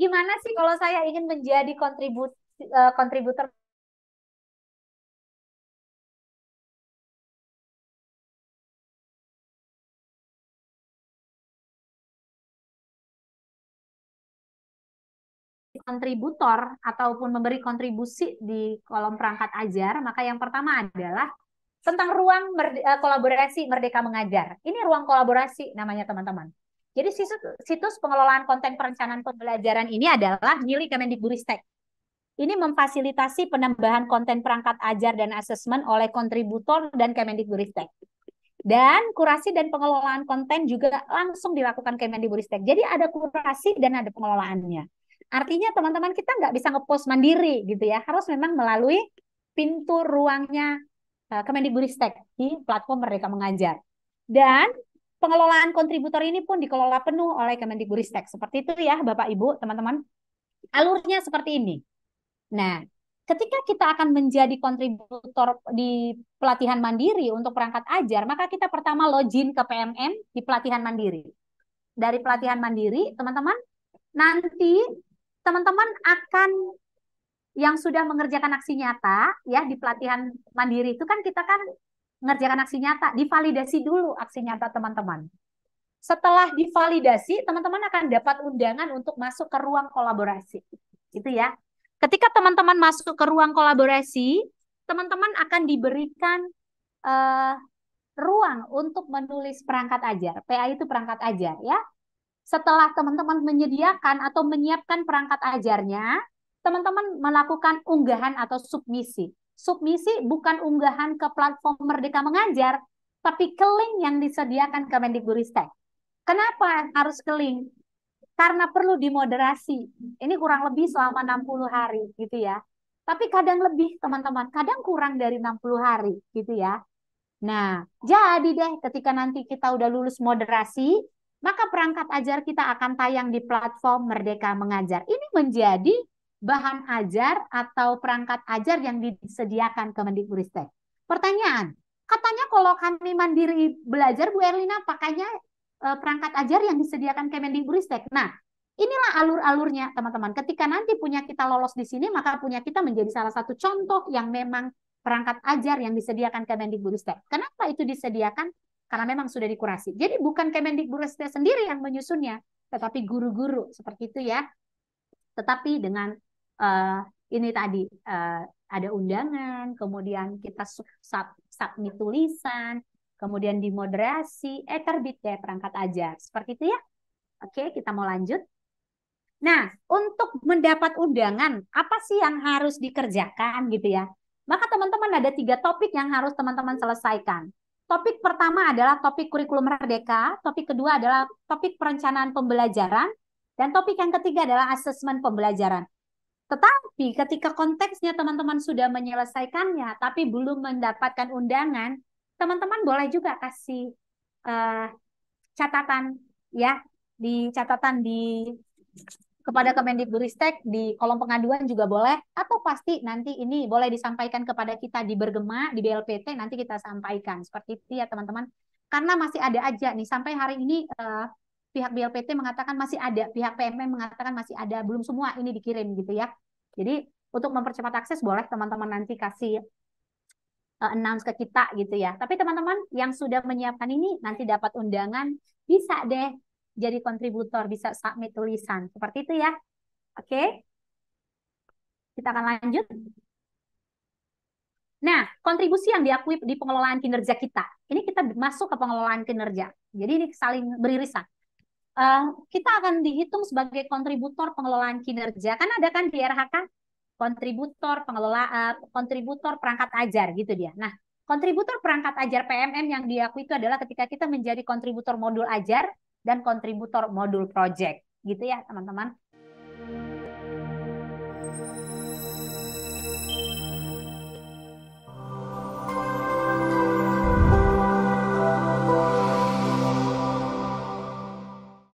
gimana sih kalau saya ingin menjadi kontributor kontributor ataupun memberi kontribusi di kolom perangkat ajar, maka yang pertama adalah tentang ruang kolaborasi Merdeka Mengajar. Ini ruang kolaborasi namanya teman-teman. Jadi situs pengelolaan konten perencanaan pembelajaran ini adalah milik Kemendikbudristek. Ini memfasilitasi penambahan konten perangkat ajar dan asesmen oleh kontributor dan Kemendikbudristek. Dan kurasi dan pengelolaan konten juga langsung dilakukan Kemendikbudristek. Jadi ada kurasi dan ada pengelolaannya. Artinya teman-teman kita nggak bisa ngepost mandiri gitu ya. Harus memang melalui pintu ruangnya Kemendikbudristek di platform Merdeka Mengajar. Dan pengelolaan kontributor ini pun dikelola penuh oleh Kemendikbudristek. Seperti itu ya Bapak Ibu, teman-teman. Alurnya seperti ini. Nah, ketika kita akan menjadi kontributor di pelatihan mandiri untuk perangkat ajar, maka kita pertama login ke PMM di pelatihan mandiri. Dari pelatihan mandiri, teman-teman, nanti teman-teman akan yang sudah mengerjakan aksi nyata ya di pelatihan mandiri itu kan kita kan mengerjakan aksi nyata, divalidasi dulu aksi nyata teman-teman. Setelah divalidasi, teman-teman akan dapat undangan untuk masuk ke ruang kolaborasi. Itu ya. Ketika teman-teman masuk ke ruang kolaborasi, teman-teman akan diberikan ruang untuk menulis perangkat ajar. PA itu perangkat ajar ya. Setelah teman-teman menyediakan atau menyiapkan perangkat ajarnya, teman-teman melakukan unggahan atau submisi. Submisi bukan unggahan ke platform Merdeka Mengajar, tapi ke link yang disediakan Kemendikbudristek. Kenapa harus ke link? Karena perlu dimoderasi. Ini kurang lebih selama 60 hari gitu ya. Tapi kadang lebih teman-teman, kadang kurang dari 60 hari gitu ya. Nah, jadi deh ketika nanti kita udah lulus moderasi, maka perangkat ajar kita akan tayang di platform Merdeka Mengajar. Ini menjadi bahan ajar atau perangkat ajar yang disediakan Kemendikbudristek. Pertanyaan, katanya kalau kami mandiri belajar, Bu Erlina pakainya perangkat ajar yang disediakan Kemendikbudristek. Nah, inilah alur-alurnya teman-teman. Ketika nanti punya kita lolos di sini, maka punya kita menjadi salah satu contoh yang memang perangkat ajar yang disediakan Kemendikbudristek. Kenapa itu disediakan? Karena memang sudah dikurasi. Jadi bukan Kemendikbudristek sendiri yang menyusunnya, tetapi guru-guru seperti itu ya. Tetapi dengan ini tadi ada undangan, kemudian kita submit tulisan, kemudian dimoderasi, terbit deh perangkat ajar. Seperti itu ya. Oke, kita mau lanjut. Nah, untuk mendapat undangan, apa sih yang harus dikerjakan gitu ya? Maka teman-teman ada 3 topik yang harus teman-teman selesaikan. Topik pertama adalah topik kurikulum merdeka, topik kedua adalah topik perencanaan pembelajaran, dan topik yang ketiga adalah asesmen pembelajaran. Tetapi ketika konteksnya teman-teman sudah menyelesaikannya, tapi belum mendapatkan undangan, teman-teman boleh juga kasih catatan ya, di catatan di kepada Kemendikbudristek di kolom pengaduan juga boleh, atau pasti nanti ini boleh disampaikan kepada kita di Bergema, di BLPT, nanti kita sampaikan. Seperti itu ya teman-teman. Karena masih ada aja nih, sampai hari ini pihak BLPT mengatakan masih ada, pihak PMM mengatakan masih ada, belum semua ini dikirim gitu ya. Jadi untuk mempercepat akses boleh teman-teman nanti kasih announce ke kita gitu ya. Tapi teman-teman yang sudah menyiapkan ini nanti dapat undangan, bisa deh jadi kontributor, bisa submit tulisan. Seperti itu ya. Oke. Kita akan lanjut. Nah, kontribusi yang diakui di pengelolaan kinerja kita. Ini kita masuk ke pengelolaan kinerja. Jadi ini saling beririsan. Kita akan dihitung sebagai kontributor pengelolaan kinerja. Kan ada kan di RHK kontributor pengelolaan, kontributor perangkat ajar gitu dia. Nah, kontributor perangkat ajar PMM yang diakui itu adalah ketika kita menjadi kontributor modul ajar dan kontributor modul project gitu ya teman-teman.